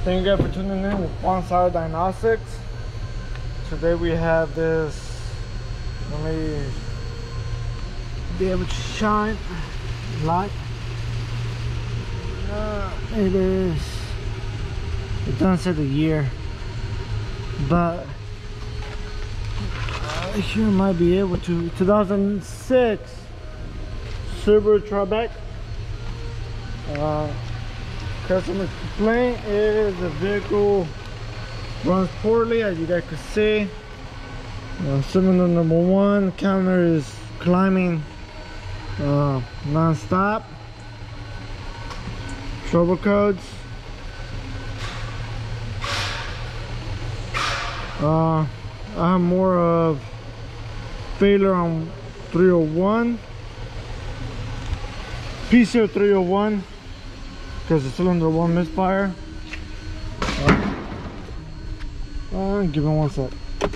Thank you guys for tuning in with One-Side Diagnostics. Today we have this, let me be able to shine light. It is, it doesn't say the year, but here might be able to. 2006 Subaru Tribeca. Customer complaint is the vehicle runs poorly, as you guys can see. Cylinder number 1 counter is climbing non-stop. Trouble codes. I have more of failure on 301, PC 301, because the cylinder 1 misfire. Give me one sec. I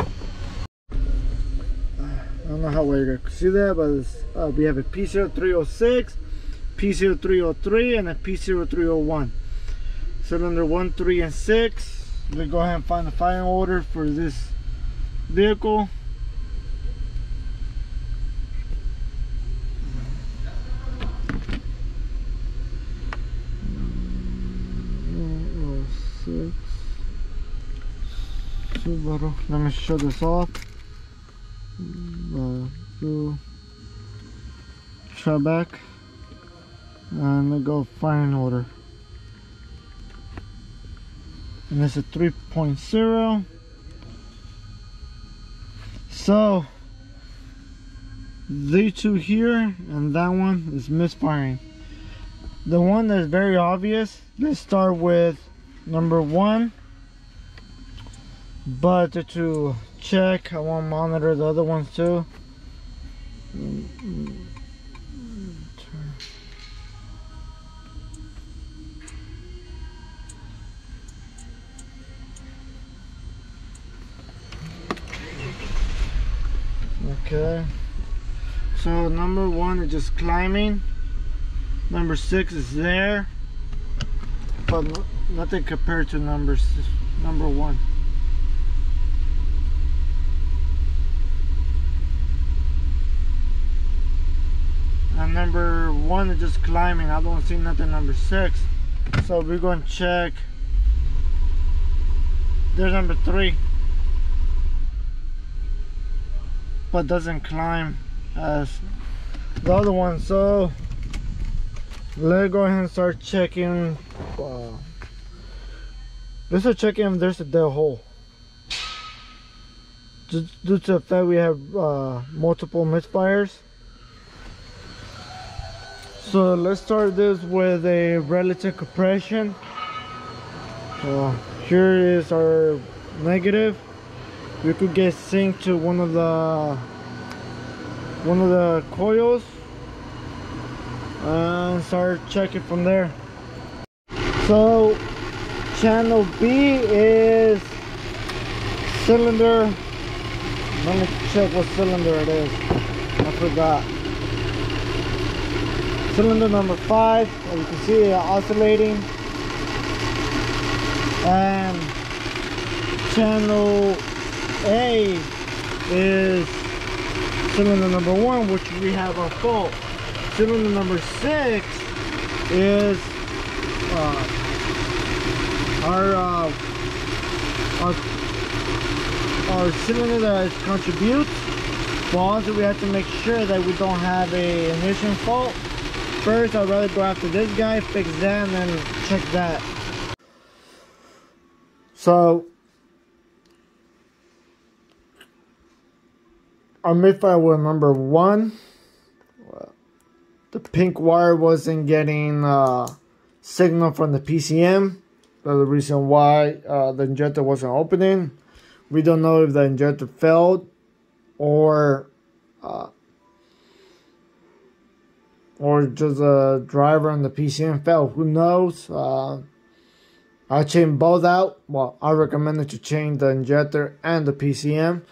don't know how well you guys can see that, but it's, we have a P0306, P0303, and a P0301. Cylinder 1, 3, and 6. Let's go ahead and find the firing order for this vehicle. Subaru. Let me show this off. Tribeca, and we go firing order. And it's a 3.0. So these two here and that one is misfiring. The one that's very obvious, let's start with number 1. But to check, I want to monitor the other ones too. Okay, so number 1 is just climbing. Number 6 is there, but nothing compared to number 1. And number 1 is just climbing. I don't see nothing number 6. So we're going to check. There's number 3, but doesn't climb as the other one. So let's go ahead and start checking. Let's start checking if there's a dead hole. Just due to the fact we have multiple misfires. So let's start this with a relative compression. Here is our negative. We could get synced to one of the coils and start checking from there. So channel B is cylinder. Let me check what cylinder it is. I forgot. Cylinder number 5, as you can see it oscillating. And channel A is cylinder number 1, which we have our fault. Cylinder number 6 is our cylinder that contributes. But also we have to make sure that we don't have a ignition fault. First, I'd rather go after this guy, fix that, and then check that. So our misfire was number 1. The pink wire wasn't getting signal from the PCM. That's the reason why the injector wasn't opening. We don't know if the injector failed or just a driver and the PCM failed. Who knows? I changed both out. Well, I recommended to change the injector and the PCM,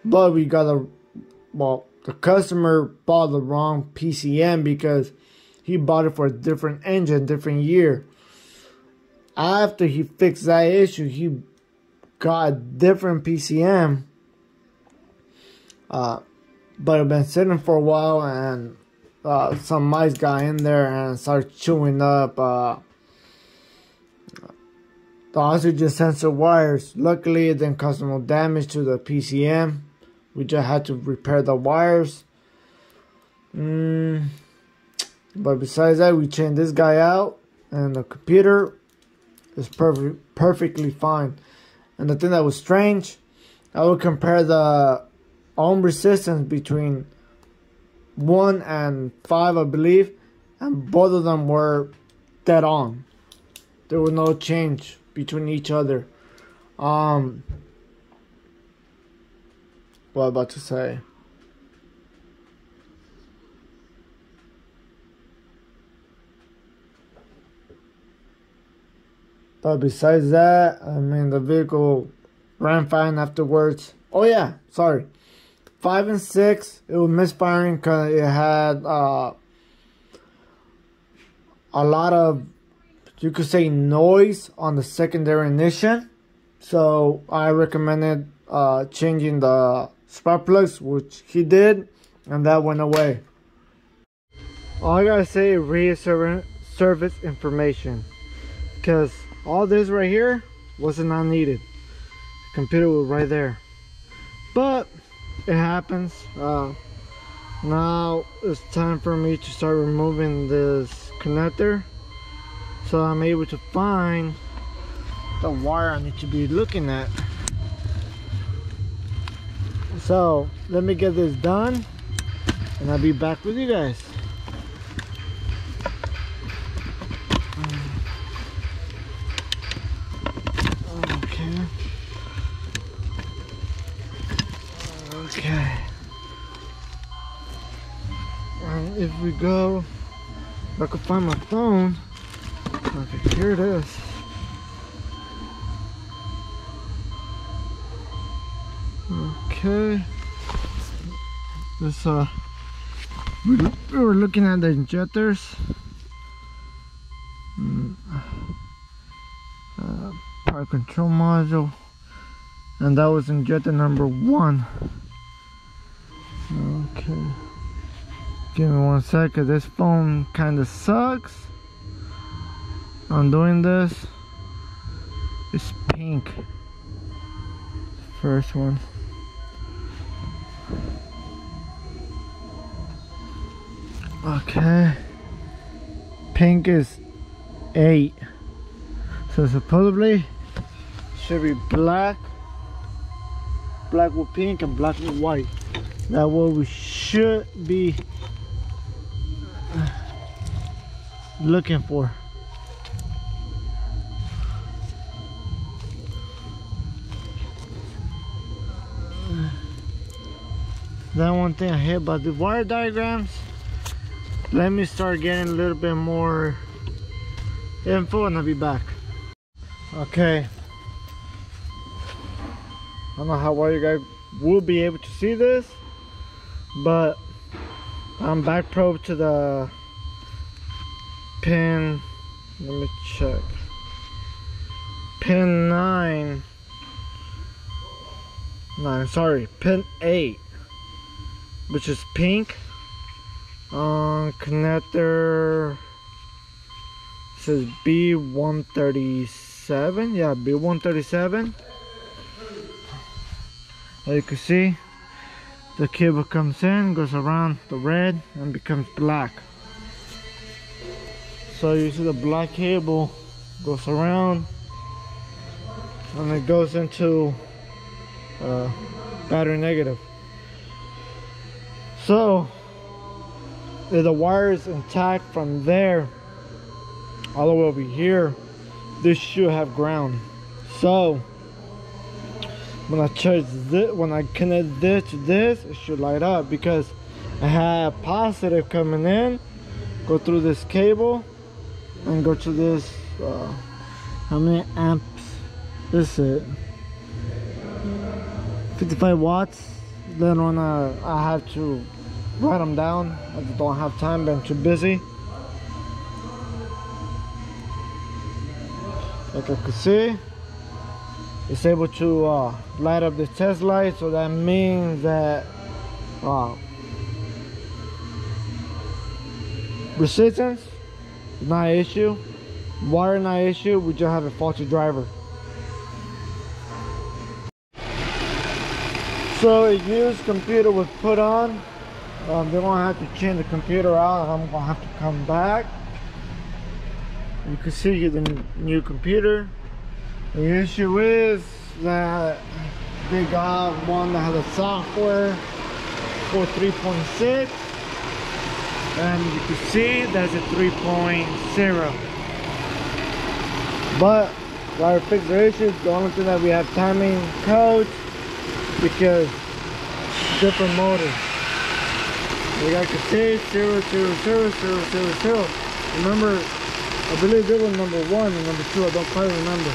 but we got the customer bought the wrong PCM because he bought it for a different engine, different year. after he fixed that issue, he got a different PCM. But it been sitting for a while, and some mice got in there and started chewing up the oxygen sensor wires. Luckily, it didn't cause no damage to the PCM. We just had to repair the wires. But besides that, we changed this guy out, and the computer is perfectly fine. And the thing that was strange, I would compare the ohm resistance between 1 and 5, I believe, and both of them were dead on. There was no change between each other. What was I about to say? But besides that, I mean, the vehicle ran fine afterwards. Oh yeah, sorry. 5 and 6, it was misfiring because it had a lot of, you could say, noise on the secondary ignition. So I recommended changing the spark plugs, which he did, and that went away. All I gotta say is read service information, because all this right here wasn't not needed. The computer was right there, but it happens. Now it's time for me to start removing this connector, so I'm able to find the wire I need to be looking at. So let me get this done, and I'll be back with you guys. Okay, and if we go, if I could find my phone. Okay, here it is. Okay, this we were looking at the injectors, power control module, and that was injector number 1. Okay, give me 1 second. This phone kind of sucks. I'm doing this. It's pink. First one. Okay. Pink is 8. So supposedly should be black. Black with pink and black with white. That's what we should be looking for. That one thing I hate about the wire diagrams. Let me start getting a little bit more info and I'll be back. Okay. I don't know how well you guys will be able to see this, but I'm back probe to the pin. Let me check. Pin 9. Sorry, pin 8, which is pink. Connector says B137. Yeah, B137. As you can see, the cable comes in, goes around the red, and becomes black. So you see the black cable goes around, and it goes into battery negative. So if the wire is intact from there all the way over here, this should have ground. So when I charge this, when I connect this to this, it should light up, because I have positive coming in, go through this cable and go to this. How many amps is it? 55 watts. Then when I have to write them down, I just don't have time, but I'm too busy. Like I can see, it's able to light up the test light, so that means that resistance is not an issue, water not an issue, we just have a faulty driver. So a used computer was put on. They're gonna have to change the computer out, and I'm gonna have to come back. You can see the new computer. The issue is that they got one that has a software for 3.6, and you can see that's a 3.0. But while we fix the issue, the only thing that we have timing codes, because different motors. Like I can see 0, 0, 0, 0, 0, 0. Remember, I believe it was number 1 and number 2. I don't quite remember.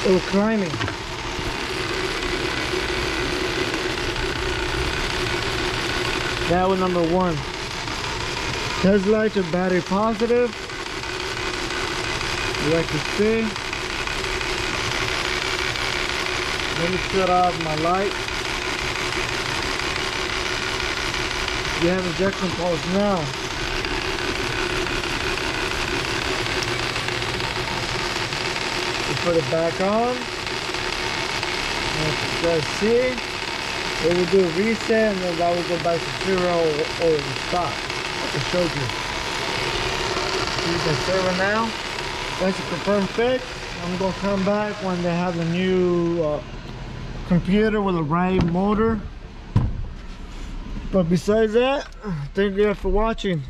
It was climbing. That was number 1. Test lights are battery positive. Like you see. Let me shut off my light. You have injection pulse now. You put it back on. And you guys see, it will do a reset, and then that will go back to 0 or the stop. I showed you. See the server now. That's a confirmed fix. I'm gonna come back when they have the new computer with the right motor. But besides that, thank you for watching.